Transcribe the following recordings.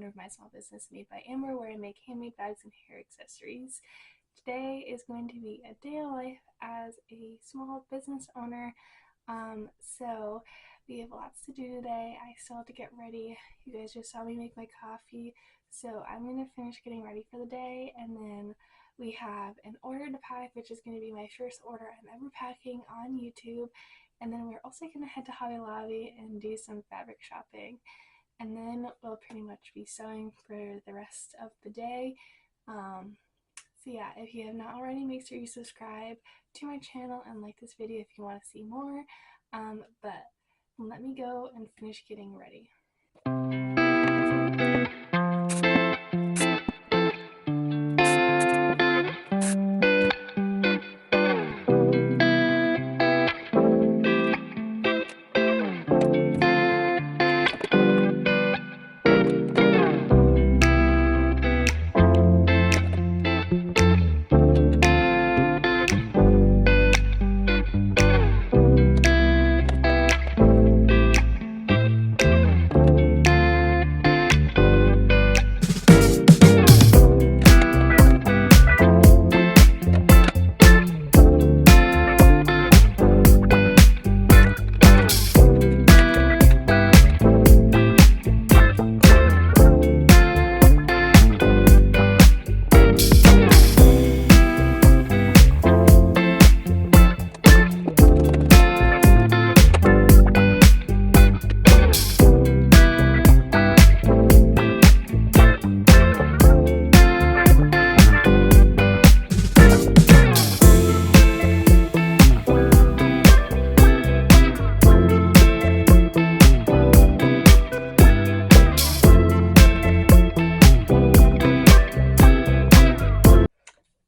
owner of My Small Business Made by Amber, where I make handmade bags and hair accessories. Today is going to be a day of life as a small business owner. So we have lots to do today. I still have to get ready. You guys just saw me make my coffee, so I'm going to finish getting ready for the day, and then we have an order to pack, which is going to be my first order I'm ever packing on YouTube. And then we're also going to head to Hobby Lobby and do some fabric shopping. And then we'll pretty much be sewing for the rest of the day. So yeah, if you have not already, make sure you subscribe to my channel and like this video if you want to see more. But let me go and finish getting ready.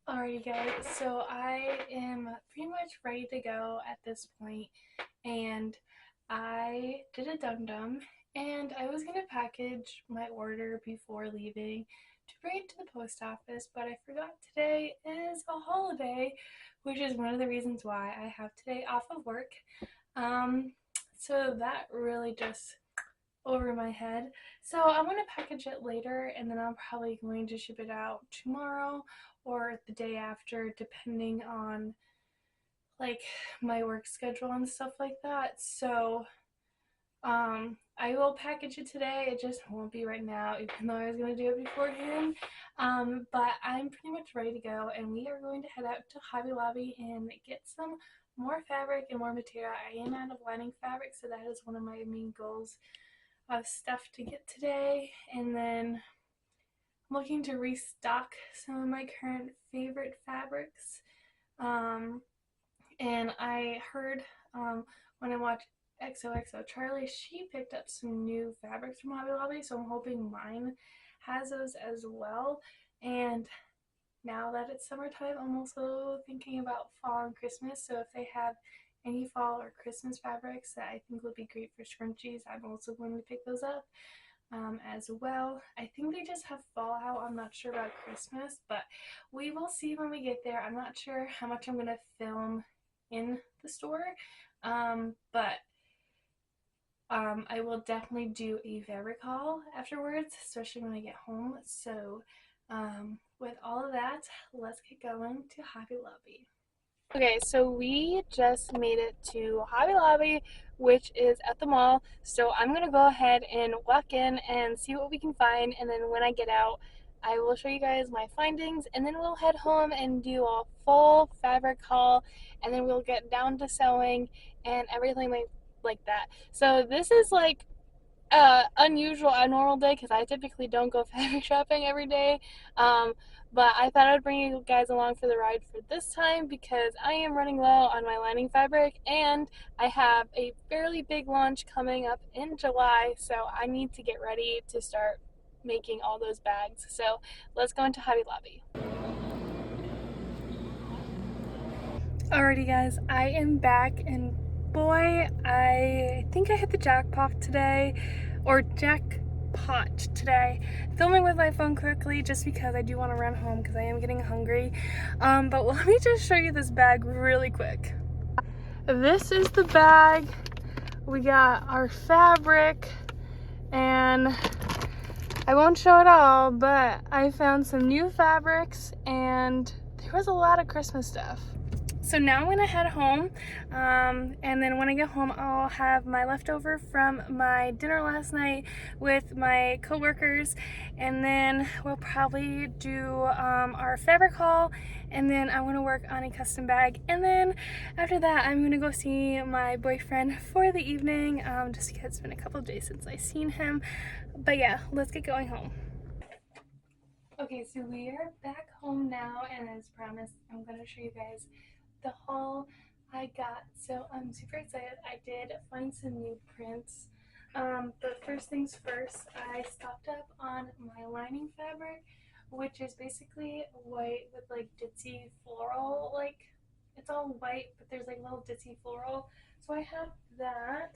Alrighty guys, so I am pretty much ready to go at this point, and I did a dum-dum, and I was going to package my order before leaving to bring it to the post office, but I forgot today is a holiday, which is one of the reasons why I have today off of work. So that really just over my head. So I'm going to package it later, and then I'm probably going to ship it out tomorrow or the day after, depending on like my work schedule and stuff like that. So I will package it today. It just won't be right now, even though I was going to do it beforehand. But I'm pretty much ready to go, and we are going to head out to Hobby Lobby and get some more fabric and more material. I am out of lining fabric, so that is one of my main goals of stuff to get today. And then I'm looking to restock some of my current favorite fabrics. And I heard when I watched XOXO Charlie, she picked up some new fabrics from Hobby Lobby, so I'm hoping mine has those as well. And now that it's summertime, I'm also thinking about fall and Christmas, so if they have any fall or Christmas fabrics that I think would be great for scrunchies, I'm also going to pick those up as well. I think they just have fall out. I'm not sure about Christmas, but we will see when we get there. I'm not sure how much I'm going to film in the store, but I will definitely do a fabric haul afterwards, especially when I get home. So with all of that, let's get going to Hobby Lobby. Okay, so we just made it to Hobby Lobby, which is at the mall. So I'm going to go ahead and walk in and see what we can find, and then when I get out, I will show you guys my findings, and then we'll head home and do a full fabric haul, and then we'll get down to sewing and everything like that. So this is like unusual, abnormal day, because I typically don't go fabric shopping every day. But I thought I'd bring you guys along for the ride for this time because I am running low on my lining fabric, and I have a fairly big launch coming up in July, so I need to get ready to start making all those bags. So let's go into Hobby Lobby. Alrighty guys, I am back, and boy, I think I hit the jackpot today, filming with my phone quickly just because I do want to run home because I am getting hungry. But let me just show you this bag really quick. This is the bag. We got our fabric, and I won't show it all, but I found some new fabrics and there was a lot of Christmas stuff. So now I'm gonna head home, and then when I get home I'll have my leftover from my dinner last night with my coworkers, and then we'll probably do our fabric haul, and then I want to work on a custom bag, and then after that I'm gonna go see my boyfriend for the evening, just because it's been a couple of days since I've seen him. But yeah, let's get going home. Okay, so we are back home now, and as promised, I'm gonna show you guys the haul I got. So I'm super excited. I did find some new prints. But first things first, I stocked up on my lining fabric, which is basically white with like ditzy floral, like it's all white, but there's like little ditzy floral. So I have that,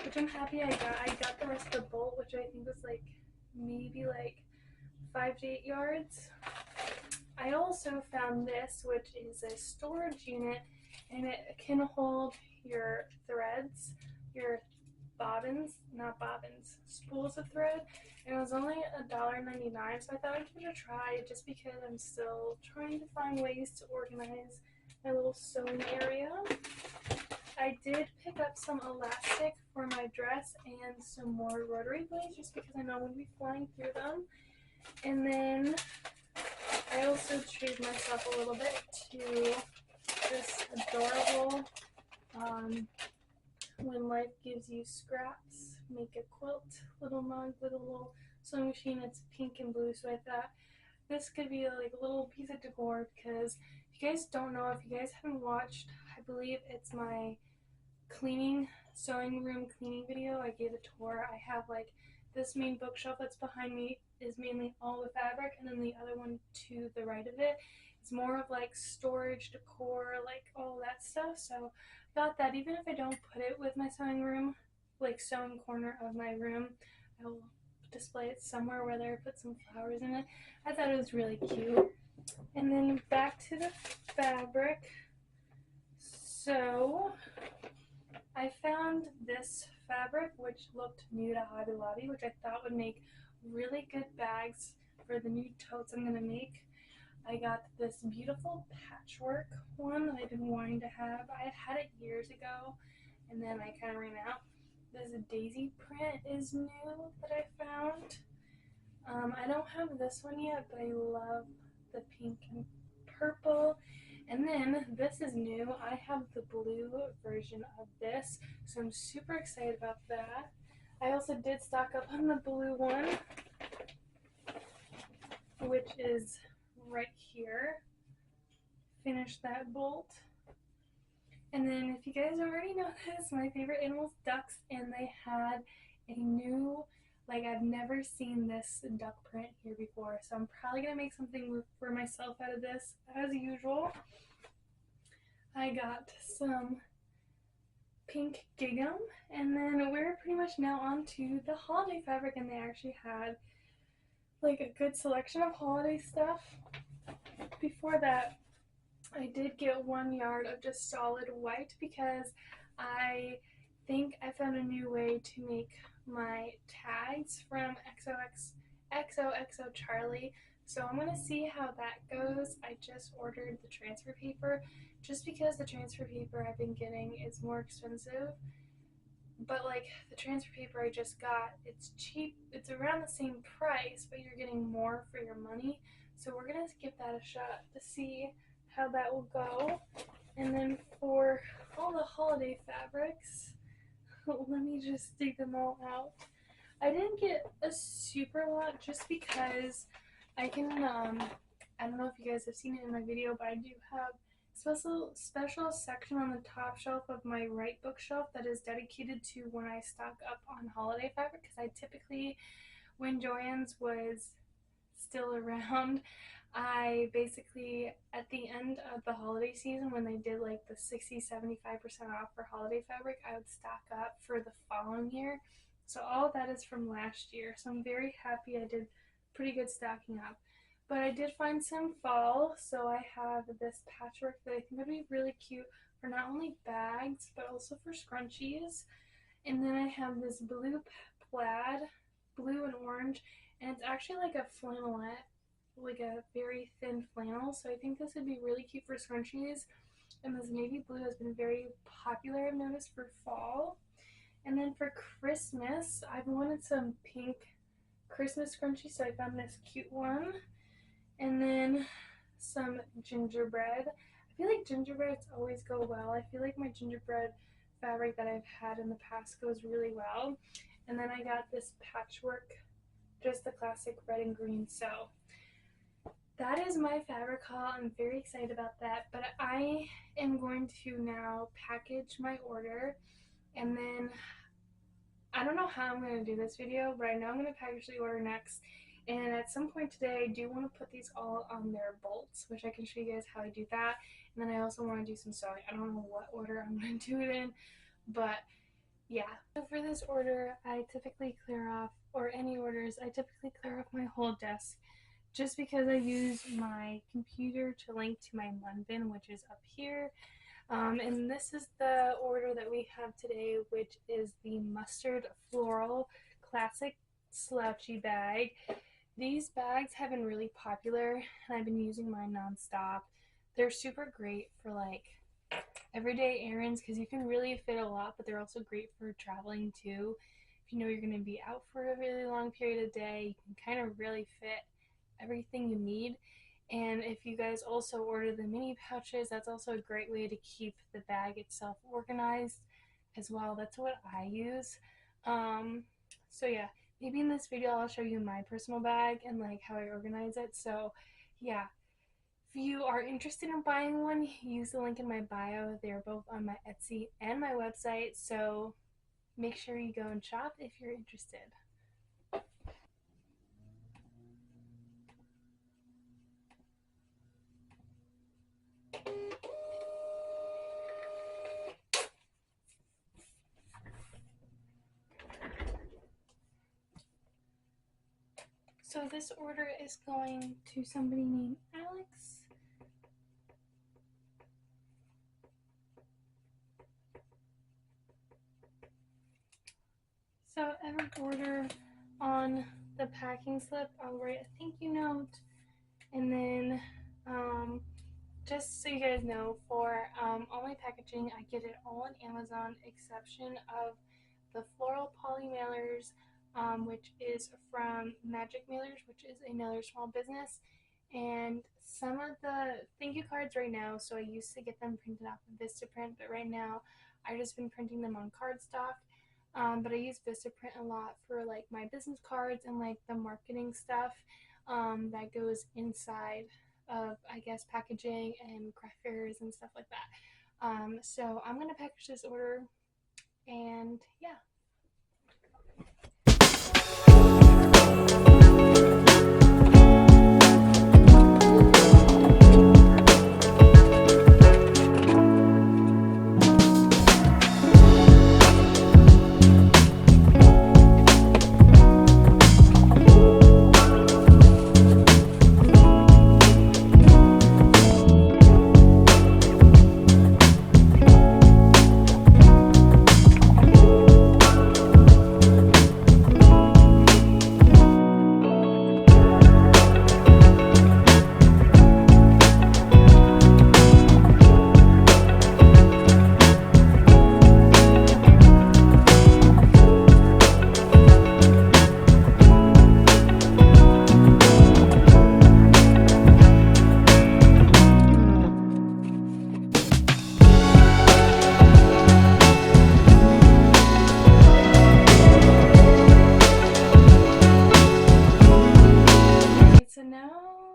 which I'm happy I got. I got the rest of the bolt, which I think was like maybe like 5 to 8 yards. I also found this, which is a storage unit, and it can hold your threads, your bobbins, not bobbins, spools of thread, and it was only $1.99, so I thought I'd give it a try just because I'm still trying to find ways to organize my little sewing area. I did pick up some elastic for my dress and some more rotary blades just because I know I'm going to be flying through them. And then I also treated myself a little bit to this adorable When Life Gives You Scraps Make a Quilt little mug with a little sewing machine. It's pink and blue, so I thought this could be like a little piece of decor, because if you guys don't know, if you guys haven't watched, I believe it's my sewing room cleaning video. I gave a tour. I have like this main bookshelf that's behind me is mainly all the fabric, and then the other one to the right of it is more of like storage, decor, like all that stuff. So I thought that even if I don't put it with my sewing room, like sewing corner of my room, I will display it somewhere, whether I put some flowers in it. I thought it was really cute. And then back to the fabric. So I found this fabric which looked new to Hobby Lobby, which I thought would make really good bags for the new totes I'm going to make. I got this beautiful patchwork one that I've been wanting to have. I had it years ago and then I kind of ran out. This daisy print is new that I found. I don't have this one yet, but I love the pink and purple. And then this is new. I have the blue version of this, so I'm super excited about that. I also did stock up on the blue one, which is right here. Finished that bolt. And then if you guys already know this, my favorite animal is ducks, and they had a new, like I've never seen this duck print here before, so I'm probably going to make something for myself out of this as usual. I got some pink gingham, and then we're pretty much now on to the holiday fabric, and they actually had like a good selection of holiday stuff. Before that, I did get 1 yard of just solid white because I think I found a new way to make my tags from XOXO Charlie. So I'm going to see how that goes. I just ordered the transfer paper just because the transfer paper I've been getting is more expensive. But like the transfer paper I just got, it's cheap. It's around the same price, but you're getting more for your money. So we're going to give that a shot to see how that will go. And then for all the holiday fabrics, let me just dig them all out. I didn't get a super lot just because I can, I don't know if you guys have seen it in my video, but I do have a special section on the top shelf of my right bookshelf that is dedicated to when I stock up on holiday fabric, because I typically, when Joann's was still around, I basically, at the end of the holiday season, when they did like the 60-75% off for holiday fabric, I would stock up for the following year. So all of that is from last year. So I'm very happy I did pretty good stocking up. But I did find some fall, so I have this patchwork that I think would be really cute for not only bags, but also for scrunchies. And then I have this blue plaid, blue and orange, and it's actually like a flannelette, like a very thin flannel, so I think this would be really cute for scrunchies. And this navy blue has been very popular, I've noticed, for fall. And then for Christmas, I've wanted some pink Christmas scrunchies, so I found this cute one. And then some gingerbread. I feel like gingerbreads always go well. I feel like my gingerbread fabric that I've had in the past goes really well. And then I got this patchwork, just the classic red and green. So that is my fabric haul. I'm very excited about that. But I am going to now package my order, and then I don't know how I'm going to do this video, but I know I'm going to package the order next. And at some point today, I do want to put these all on their bolts, which I can show you guys how I do that. And then I also want to do some sewing. I don't know what order I'm going to do it in, but yeah. So for this order, I typically clear off, or any orders, I typically clear off my whole desk just because I use my computer to link to my Munbin, which is up here. And this is the order that we have today, which is the Mustard Floral Classic Slouchy Bag. These bags have been really popular, and I've been using mine nonstop. They're super great for like everyday errands because you can really fit a lot, but they're also great for traveling too. If you know you're going to be out for a really long period of day, you can kind of really fit everything you need. And if you guys also order the mini pouches, that's also a great way to keep the bag itself organized as well. That's what I use. So yeah, maybe in this video I'll show you my personal bag and like how I organize it. So yeah, if you are interested in buying one, use the link in my bio. They're both on my Etsy and my website, so make sure you go and shop if you're interested. So this order is going to somebody named Alex. So every order on the packing slip, I'll write a thank you note, and then just so you guys know, for all my packaging, I get it all on Amazon, exception of the floral poly mailers, which is from Magic Mailers, which is another small business. And some of the thank you cards right now, so I used to get them printed off of Vistaprint, but right now I've just been printing them on cardstock. But I use Vistaprint a lot for like my business cards and like the marketing stuff that goes inside of, I guess, packaging and craft fairs and stuff like that. So I'm gonna package this order, and yeah. So now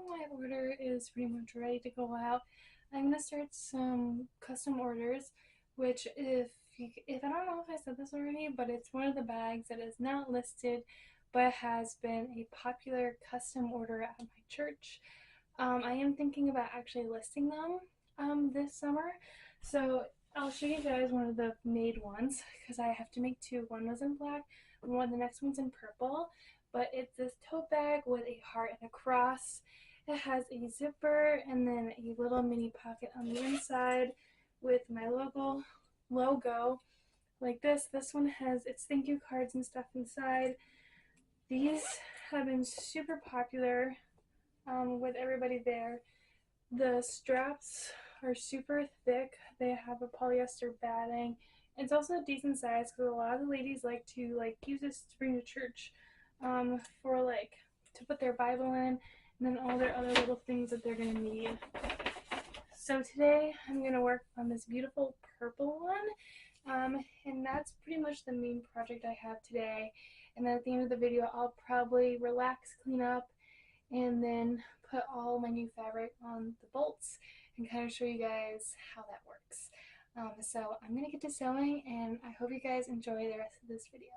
my order is pretty much ready to go out. I'm gonna start some custom orders, which if I don't know if I said this already, but it's one of the bags that is not listed but has been a popular custom order at my church. I am thinking about actually listing them this summer, so I'll show you guys one of the made ones because I have to make two. One was in black, the next one's in purple. But it's this tote bag with a heart and a cross. It has a zipper and then a little mini pocket on the inside with my logo like this. This one has its thank you cards and stuff inside. These have been super popular with everybody there. The straps are super thick. They have a polyester batting. It's also a decent size because a lot of the ladies like to use this to bring to church for to put their Bible in and then all their other little things that they're gonna need. So today I'm gonna work on this beautiful purple one, and that's pretty much the main project I have today. And then at the end of the video, I'll probably relax, clean up, and then put all my new fabric on the bolts and kind of show you guys how that works. So I'm gonna get to sewing, and I hope you guys enjoy the rest of this video.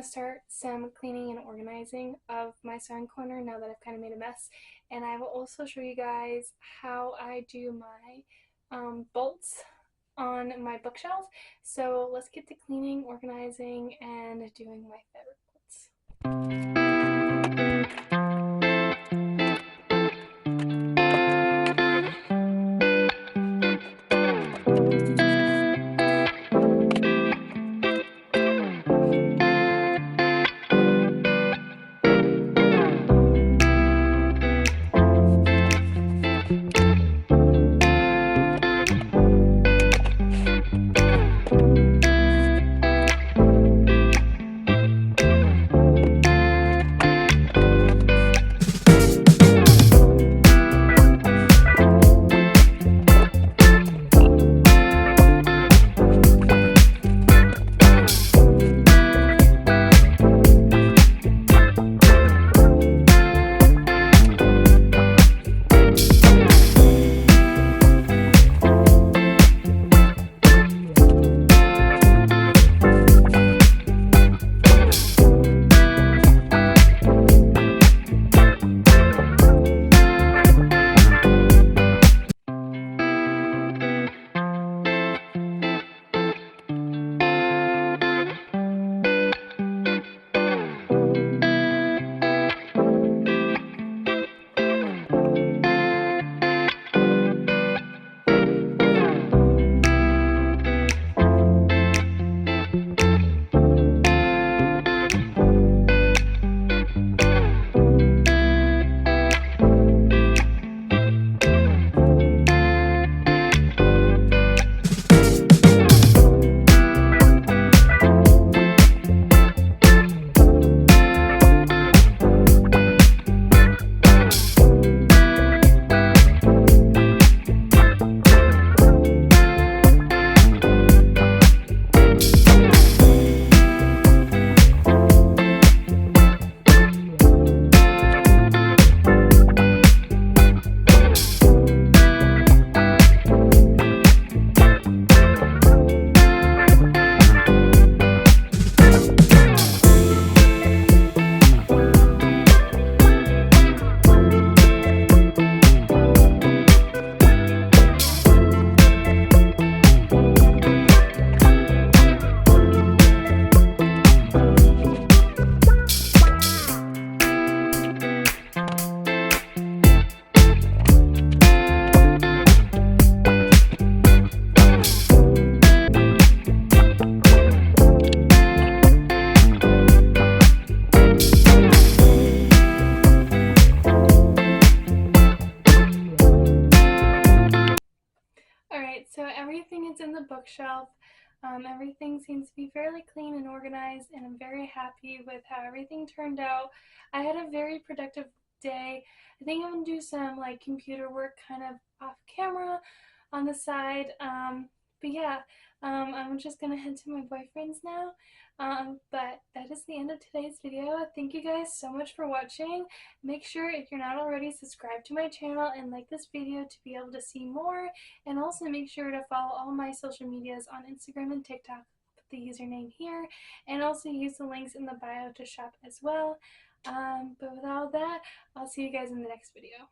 Start some cleaning and organizing of my sewing corner now that I've kind of made a mess, and I will also show you guys how I do my bolts on my bookshelf. So let's get to cleaning, organizing, and doing my fabric bolts. bookshelf. Everything seems to be fairly clean and organized, and I'm very happy with how everything turned out. I had a very productive day. I think I'm gonna do some like computer work kind of off camera on the side. But yeah, I'm just gonna head to my boyfriend's now. But that is the end of today's video. Thank you guys so much for watching. Make sure, if you're not already, subscribe to my channel and like this video to be able to see more. And also make sure to follow all my social medias on Instagram and TikTok with the username here. And also use the links in the bio to shop as well. But with all that, I'll see you guys in the next video.